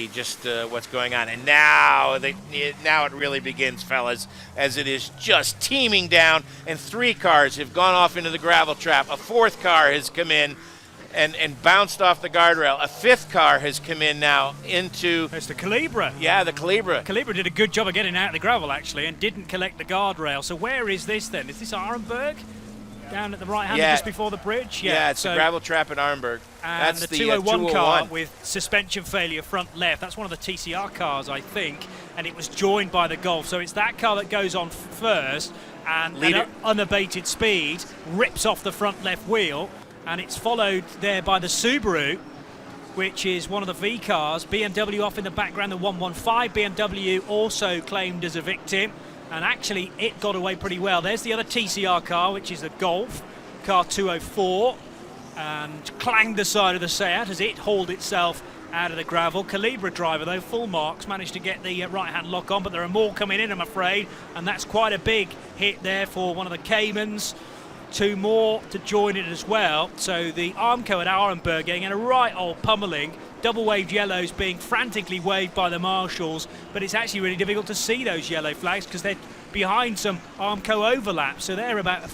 just what's going on. And now it really begins, fellas, as it is just teeming down, and 3 cars have gone off into the gravel trap. A 4th car has come in and bounced off the guardrail. A 5th car has come in now into... It's the Calibra. Yeah, the Calibra. Calibra did a good job of getting out of the gravel, actually, and didn't collect the guardrail. So where is this, then? Is this Arenberg? Down at the right hand, just before the bridge? Yeah, it's the gravel trap in Arenberg. And that's the 201 car with suspension failure front left. That's one of the TCR cars, I think, and it was joined by the Golf. So it's that car that goes on first, and at unabated speed rips off the front left wheel, and it's followed there by the Subaru, which is one of the V cars. BMW off in the background, the 115. BMW also claimed as a victim, and actually it got away pretty well. There's the other TCR car, which is the Golf, car 204, and clanged the side of the Seat as it hauled itself out of the gravel. Calibra driver, though, full marks, managed to get the right-hand lock on, but there are more coming in, I'm afraid, and that's quite a big hit there for one of the Caymans. 2 more to join it as well. So the Armco at Arenberg getting a right old pummeling. Double waved yellows being frantically waved by the marshals, but it's actually really difficult to see those yellow flags because they're behind some Armco overlaps. So they're about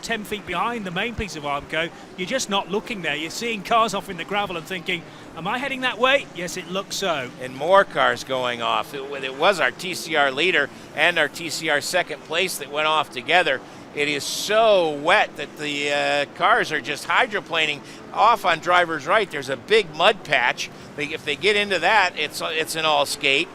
10 feet behind the main piece of Armco. You're just not looking there. You're seeing cars off in the gravel and thinking, am I heading that way? Yes, it looks so. And more cars going off. It was our TCR leader and our TCR second place that went off together. It is so wet that the cars are just hydroplaning off on driver's right. There's a big mud patch. If they get into that, it's an all skate.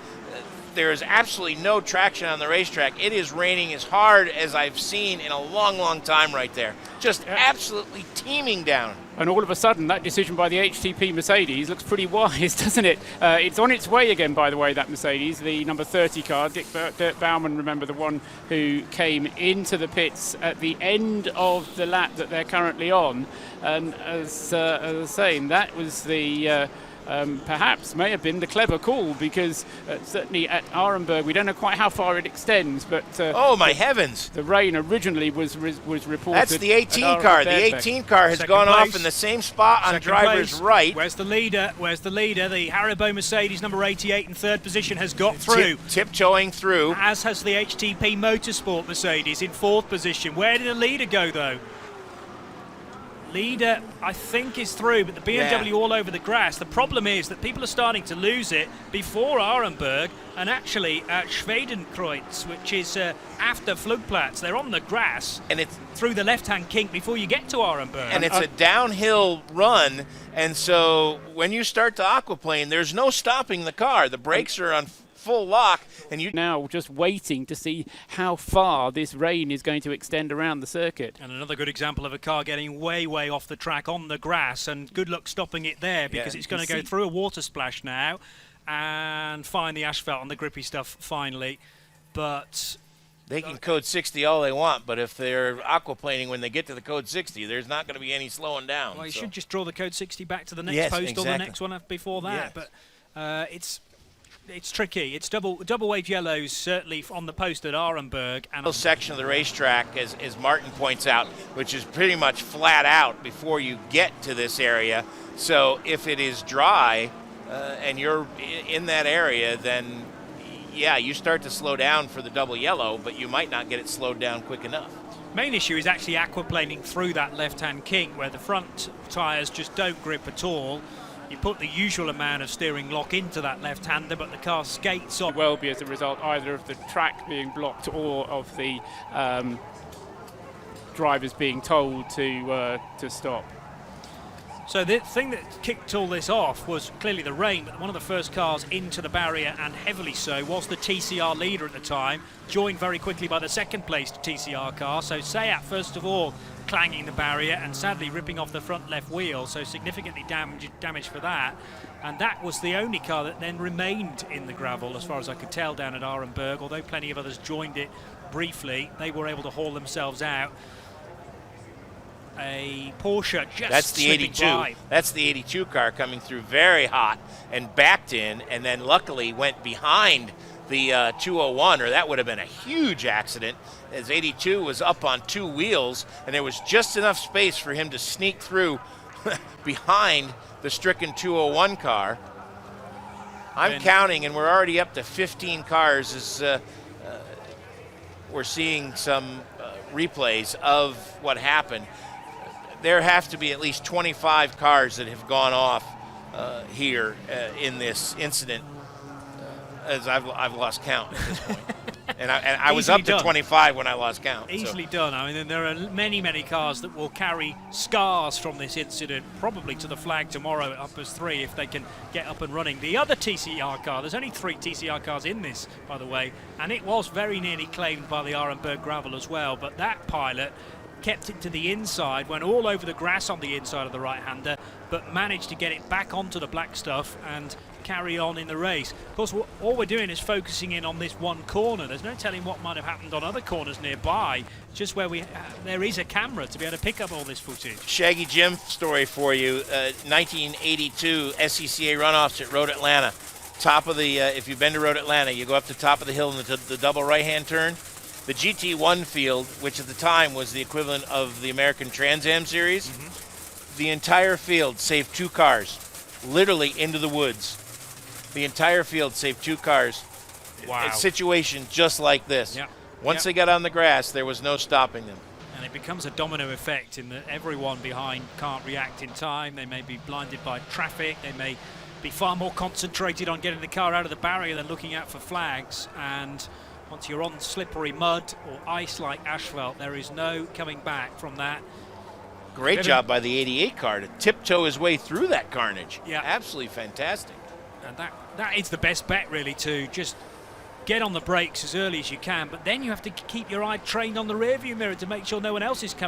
There is absolutely no traction on the racetrack. It is raining as hard as I've seen in a long, long time right there. Just absolutely teeming down. And all of a sudden, that decision by the HTP Mercedes looks pretty wise, doesn't it? It's on its way again, by the way, that Mercedes, the number 30 car. Dirk Baumann, remember, the one who came into the pits at the end of the lap that they're currently on. And as I was saying, that was the... perhaps may have been the clever call, because certainly at Arenberg we don't know quite how far it extends, but oh my heavens, the rain originally was reported. That's the 18 car. The 18 car has gone off in the same spot on driver's right. Where's the leader? The Haribo Mercedes number 88 in 3rd position has got through, tiptoeing through, as has the HTP Motorsport Mercedes in 4th position. Where did the leader go, though? Leader, I think, is through, but the BMW all over the grass. The problem is that people are starting to lose it before Arenberg and actually at Schwedenkreuz, which is after Flugplatz. They're on the grass, and it's through the left-hand kink before you get to Arenberg. And it's a downhill run, and so when you start to aquaplane, there's no stopping the car. The brakes are on full lock, and you now just waiting to see how far this rain is going to extend around the circuit. And another good example of a car getting way off the track on the grass, and good luck stopping it there, because it's going to go through a water splash now and find the asphalt on the grippy stuff finally. But they can code 60 all they want, but if they're aquaplaning when they get to the code 60, there's not going to be any slowing down. Well, you should just draw the code 60 back to the next post or the next one before that. Yes. But it's tricky. It's double wave yellows certainly on the post at Arenberg. And a section of the racetrack, as Martin points out, which is pretty much flat out before you get to this area. So if it is dry and you're in that area, then you start to slow down for the double yellow, but you might not get it slowed down quick enough. Main issue is actually aquaplaning through that left-hand kink where the front tyres just don't grip at all. You put the usual amount of steering lock into that left-hander, but the car skates off. Well, be as a result either of the track being blocked or of the drivers being told to stop. So the thing that kicked all this off was clearly the rain, but one of the first cars into the barrier, and heavily so, was the TCR leader at the time, joined very quickly by the second-placed TCR car. So Seat, first of all, clanging the barrier and sadly ripping off the front left wheel, so significantly damaged for that. And that was the only car that then remained in the gravel, as far as I could tell, down at Arenberg. Although plenty of others joined it briefly, they were able to haul themselves out. A Porsche just That's the 82. By. That's the 82 car coming through very hot and backed in, and then luckily went behind the 201, or that would have been a huge accident, as 82 was up on 2 wheels, and there was just enough space for him to sneak through behind the stricken 201 car. I'm counting, and we're already up to 15 cars as we're seeing some replays of what happened. There have to be at least 25 cars that have gone off here in this incident, as I've lost count at this point. And I was up to 25 when I lost count. Easily done. I mean, there are many, many cars that will carry scars from this incident, probably to the flag tomorrow up as 3 if they can get up and running. The other TCR car, there's only 3 TCR cars in this, by the way, and it was very nearly claimed by the Arenberg gravel as well, but that pilot kept it to the inside, went all over the grass on the inside of the right-hander, but managed to get it back onto the black stuff and carry on in the race. Of course, all we're doing is focusing in on this one corner. There's no telling what might have happened on other corners nearby, just where there is a camera to be able to pick up all this footage. Shaggy Jim story for you. 1982 SCCA runoffs at Road Atlanta. Top of the, if you've been to Road Atlanta, you go up the top of the hill into the double right-hand turn. The GT1 field, which at the time was the equivalent of the American Trans Am Series, the entire field saved 2 cars, literally into the woods. The entire field saved 2 cars. Wow. A situation just like this. Yep. Once they got on the grass, there was no stopping them. And it becomes a domino effect in that everyone behind can't react in time. They may be blinded by traffic. They may be far more concentrated on getting the car out of the barrier than looking out for flags. And once you're on slippery mud or ice like asphalt, there is no coming back from that. Great job by the 88 car to tiptoe his way through that carnage. Yeah. Absolutely fantastic. And that is the best bet, really, to just get on the brakes as early as you can, but then you have to keep your eye trained on the rearview mirror to make sure no one else is coming.